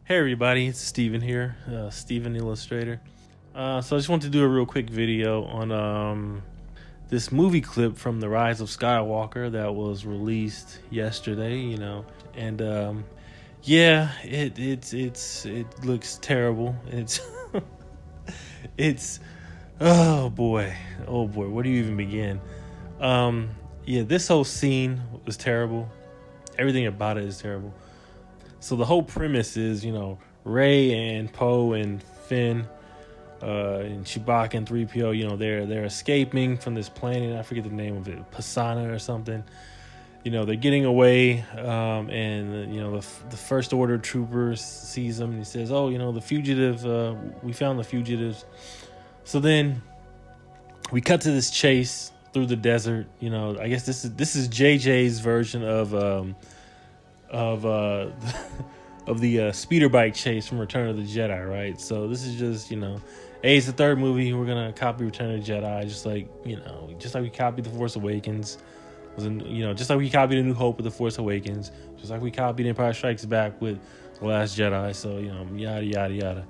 Hey everybody, it's Steven here, Steven Illustrator. So I just want to do a real quick video on this movie clip from the Rise of Skywalker that was released yesterday. And yeah, it looks terrible. It's oh boy, where do you even begin? Yeah, this whole scene was terrible. Everything about it is terrible. So the whole premise is, Rey and Poe and Finn and Chewbacca and 3PO, they're escaping from this planet. I forget the name of it, Pisana or something. They're getting away, and the First Order trooper sees them and he says, "Oh, the fugitive. We found the fugitives." So then we cut to this chase through the desert. I guess this is JJ's version of the speeder bike chase from Return of the Jedi, right? So this is just, it's the third movie. We're gonna copy Return of the Jedi, just like we copied The Force Awakens, just like we copied A New Hope with The Force Awakens, just like we copied Empire Strikes Back with The Last Jedi. So yada yada yada,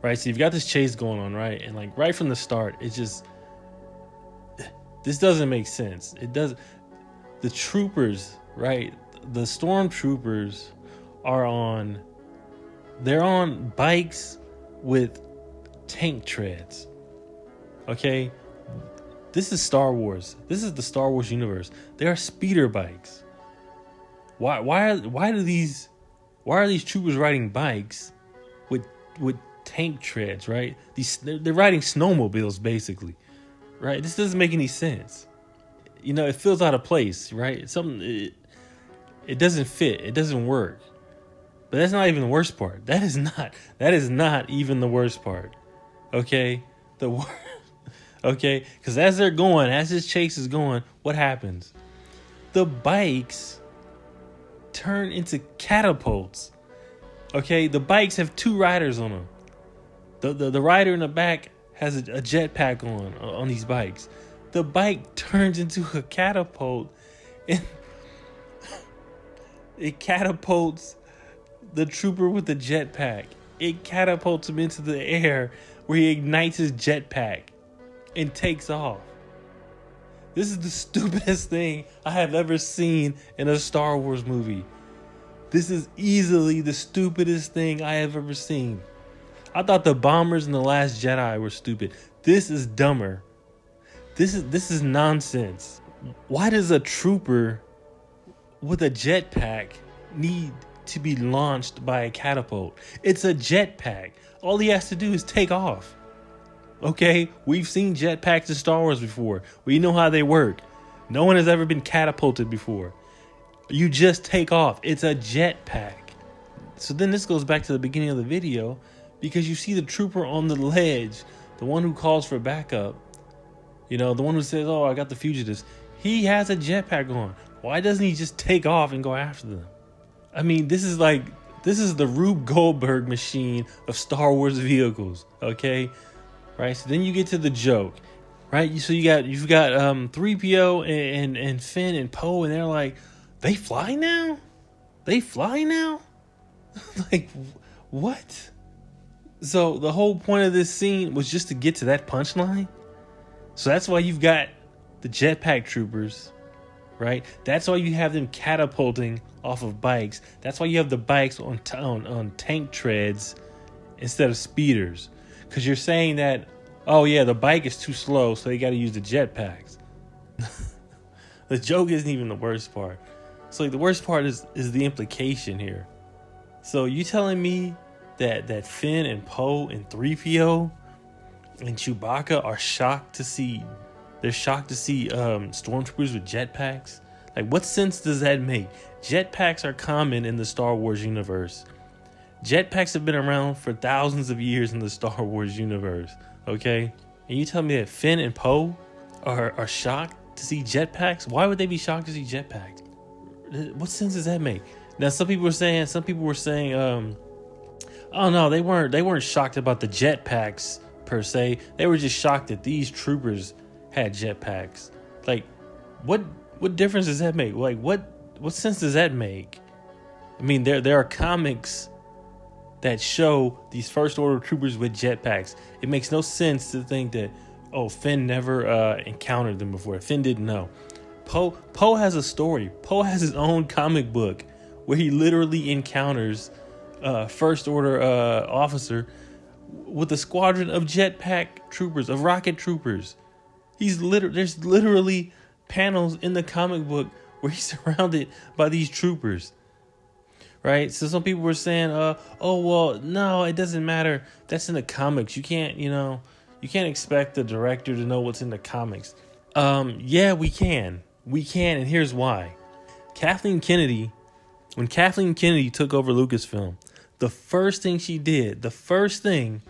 right? So you've got this chase going on, right? And like right from the start, this doesn't make sense. It does. The troopers, right? The stormtroopers they're on bikes with tank treads. Okay, this is Star Wars. This is the Star Wars universe. They are speeder bikes. Why are these troopers riding bikes with tank treads, right? They're riding snowmobiles basically, right? This doesn't make any sense. It feels out of place, right? It doesn't fit. It doesn't work. But that's not even the worst part. That is not even the worst part. Okay? Okay? Because as this chase is going, what happens? The bikes turn into catapults. Okay? The bikes have two riders on them. The rider in the back has a jetpack on these bikes. The bike turns into a catapult and it catapults the trooper with the jetpack. It catapults him into the air where he ignites his jetpack and takes off. This is the stupidest thing I have ever seen in a Star Wars movie. This is easily the stupidest thing I have ever seen. I thought the bombers in The Last Jedi were stupid. This is dumber. This is nonsense. Why does a trooper with a jetpack need to be launched by a catapult? It's a jetpack. All he has to do is take off. Okay, we've seen jetpacks in Star Wars before. We know how they work. No one has ever been catapulted before. You just take off. It's a jetpack. So then this goes back to the beginning of the video, because you see the trooper on the ledge, the one who calls for backup, the one who says, "Oh, I got the fugitives." He has a jetpack on. Why doesn't he just take off and go after them? I mean, this is the Rube Goldberg machine of Star Wars vehicles, okay? Right? So then you get to the joke, right? So you've got 3PO and Finn and Poe, and they're like, they fly now? Like, what? So the whole point of this scene was just to get to that punchline. So that's why you've got the jetpack troopers, right? That's why you have them catapulting off of bikes. That's why you have the bikes on tank treads instead of speeders. Because you're saying that, oh yeah, the bike is too slow, so they got to use the jetpacks. The joke isn't even the worst part. So the worst part is the implication here. So you telling me that Finn and Poe and 3PO and Chewbacca are shocked to see stormtroopers with jetpacks? Like, what sense does that make? Jetpacks are common in the Star Wars universe. Jetpacks have been around for thousands of years in the Star Wars universe, okay? And you tell me that Finn and Poe are shocked to see jetpacks? Why would they be shocked to see jetpacks? What sense does that make? Now, some people were saying, oh no, they weren't shocked about the jetpacks per se. They were just shocked that these troopers had jetpacks. Like, what difference does that make? Like, what sense does that make? I mean, there are comics that show these First Order troopers with jetpacks. It makes no sense to think that, oh, Finn never encountered them before. Finn didn't know. Poe has a story. Poe has his own comic book where he literally encounters First Order officer with a squadron of jetpack troopers, of rocket troopers. There's literally panels in the comic book where he's surrounded by these troopers. Right? So some people were saying, oh, well, no, it doesn't matter. That's in the comics. You can't expect the director to know what's in the comics. Yeah, we can. We can, and here's why. When Kathleen Kennedy took over Lucasfilm, the first thing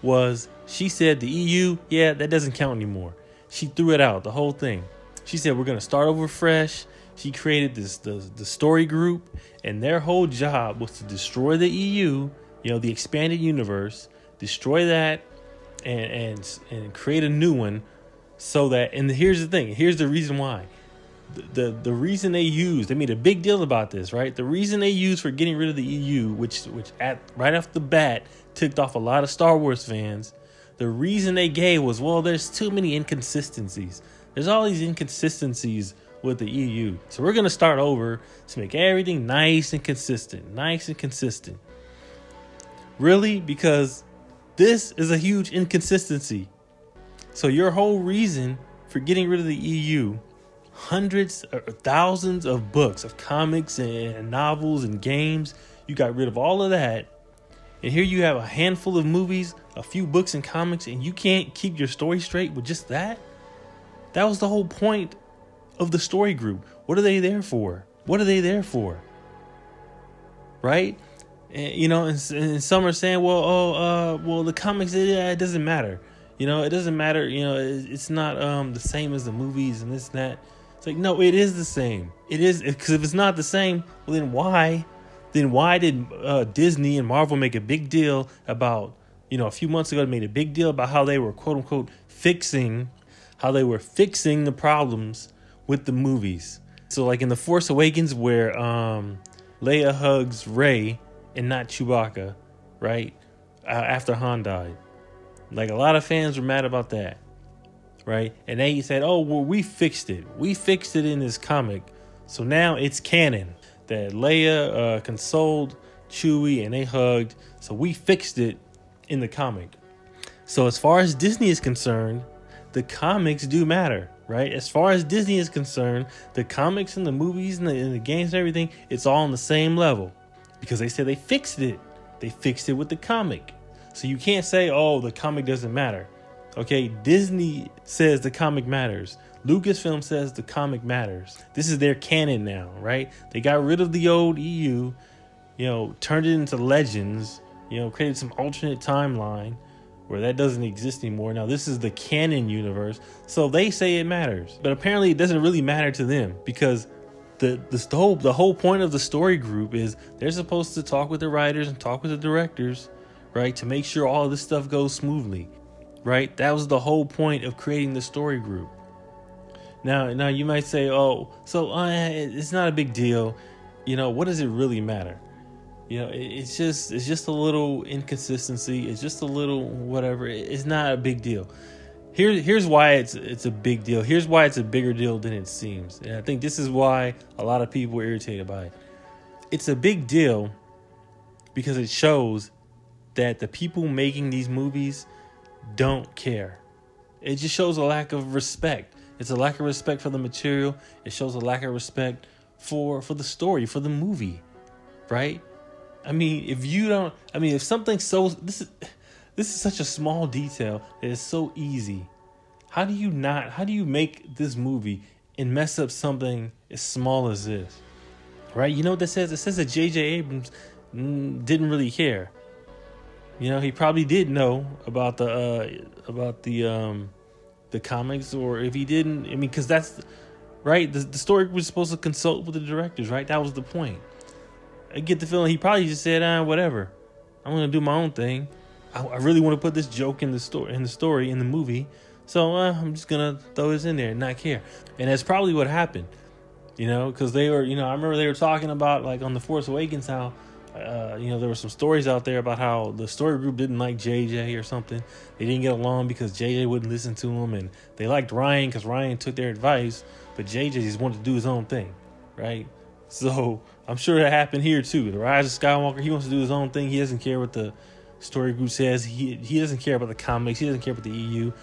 was she said the EU, yeah, that doesn't count anymore. She threw it out, the whole thing. She said, we're going to start over fresh. She created the story group, and their whole job was to destroy the EU, the expanded universe, destroy that, and create a new one. So that, and here's the thing, here's the reason why. The reason they made a big deal about this, right? The reason they used for getting rid of the EU, which right off the bat ticked off a lot of Star Wars fans. The reason they gave was, well, there's too many inconsistencies. There's all these inconsistencies with the EU. So we're going to start over to make everything nice and consistent. Really? Because this is a huge inconsistency. So your whole reason for getting rid of the EU, hundreds or thousands of books, of comics and novels and games, you got rid of all of that. And here you have a handful of movies, a few books and comics, and you can't keep your story straight with just that? That was the whole point of the story group. What are they there for? Right? And, and some are saying, well, the comics, it doesn't matter. It doesn't matter. It's not the same as the movies and this and that. It's like, no, it is the same. It is, because if it's not the same, well, then why? Then why did Disney and Marvel make a big deal about, a few months ago, they made a big deal about how they were, quote unquote, fixing the problems with the movies. So like in The Force Awakens, where Leia hugs Rey and not Chewbacca, right? After Han died. Like, a lot of fans were mad about that, right? And they said, oh, well, we fixed it. We fixed it in this comic. So now it's canon that Leia consoled Chewie and they hugged. So we fixed it in the comic. So as far as Disney is concerned, the comics do matter, right? As far as Disney is concerned, the comics and the movies and the games and everything, it's all on the same level. Because they said they fixed it. They fixed it with the comic. So you can't say, oh, the comic doesn't matter. Okay, Disney says the comic matters. Lucasfilm says the comic matters. This is their canon now, right? They got rid of the old EU, turned it into Legends, created some alternate timeline where that doesn't exist anymore. Now this is the canon universe. So they say it matters. But apparently it doesn't really matter to them, because the whole point of the story group is they're supposed to talk with the writers and talk with the directors, right, to make sure all this stuff goes smoothly, right? That was the whole point of creating the story group. Now you might say, oh, so it's not a big deal. What does it really matter? It's just a little inconsistency. It's just a little whatever. It's not a big deal. Here's why it's a big deal. Here's why it's a bigger deal than it seems. And I think this is why a lot of people are irritated by it. It's a big deal because it shows that the people making these movies don't care. It just shows a lack of respect. It's a lack of respect for the material. It shows a lack of respect for the story, for the movie, right? If something so, this is such a small detail that is so easy. How do you make this movie and mess up something as small as this, right? You know what that says? It says that J.J. Abrams didn't really care. He probably did know about the comics, or if he didn't, because that's right. The story was supposed to consult with the directors, right? That was the point. I get the feeling he probably just said, whatever. I'm gonna do my own thing. I really want to put this joke in the story in the movie, so I'm just gonna throw this in there and not care. And that's probably what happened, because they were, I remember they were talking about, like, on The Force Awakens, how there were some stories out there about how the story group didn't like JJ or something. They didn't get along because JJ wouldn't listen to him, and they liked Ryan because Ryan took their advice, but JJ just wanted to do his own thing, right? So I'm sure that happened here too. The Rise of Skywalker, he wants to do his own thing. He doesn't care what the story group says. He doesn't care about the comics. He doesn't care about the EU.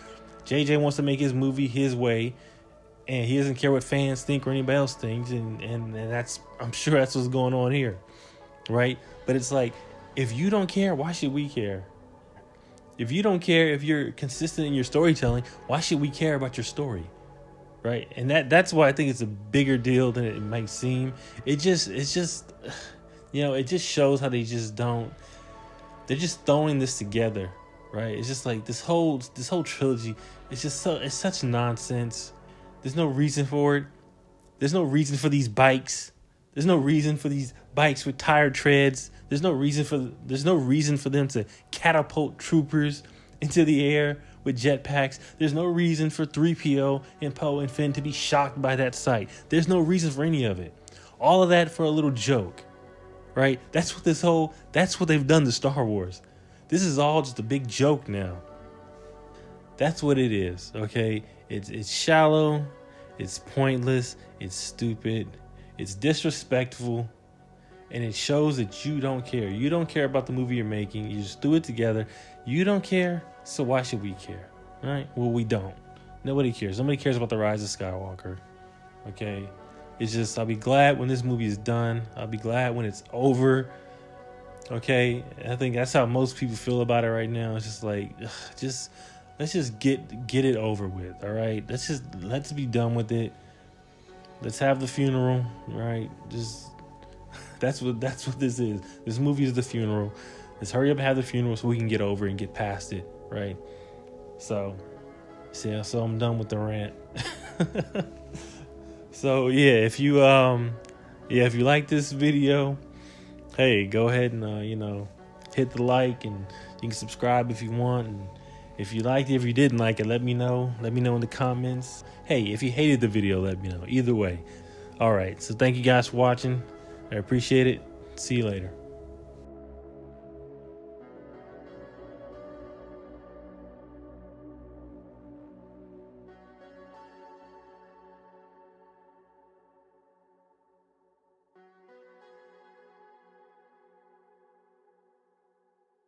JJ wants to make his movie his way, and he doesn't care what fans think or anybody else thinks. And that's, I'm sure that's what's going on here, right? But it's like, if you don't care, why should we care? If you don't care, if you're consistent in your storytelling, why should we care about your story? Right? And that's why I think it's a bigger deal than it might seem. It's just, it just shows how they just don't, they're just throwing this together, right? It's just like this whole trilogy, it's such nonsense. There's no reason for it. There's no reason for these bikes. There's no reason for these bikes with tire treads. There's no reason for them to catapult troopers into the air with jetpacks. There's no reason for 3PO and Poe and Finn to be shocked by that sight. There's no reason for any of it. All of that for a little joke, right? That's what they've done to Star Wars. This is all just a big joke now. That's what it is, okay? It's shallow, it's pointless, it's stupid, it's disrespectful, and it shows that you don't care. You don't care about the movie you're making. You just threw it together. You don't care, so why should we care? All right? Well, we don't. Nobody cares. Nobody cares about the Rise of Skywalker, okay? It's just, I'll be glad when this movie is done. I'll be glad when it's over, okay? I think that's how most people feel about it right now. It's just like, let's just get it over with, all right? Let's be done with it. Let's have the funeral, right? That's what this is. This movie is the funeral. Let's hurry up and have the funeral so we can get over and get past it, right? So I'm done with the rant. So if you like this video, hey, go ahead and hit the like, and you can subscribe if you want. And if you liked it, if you didn't like it, let me know. Let me know in the comments. Hey, if you hated the video, let me know. Either way. All right. So thank you guys for watching. I appreciate it. See you later.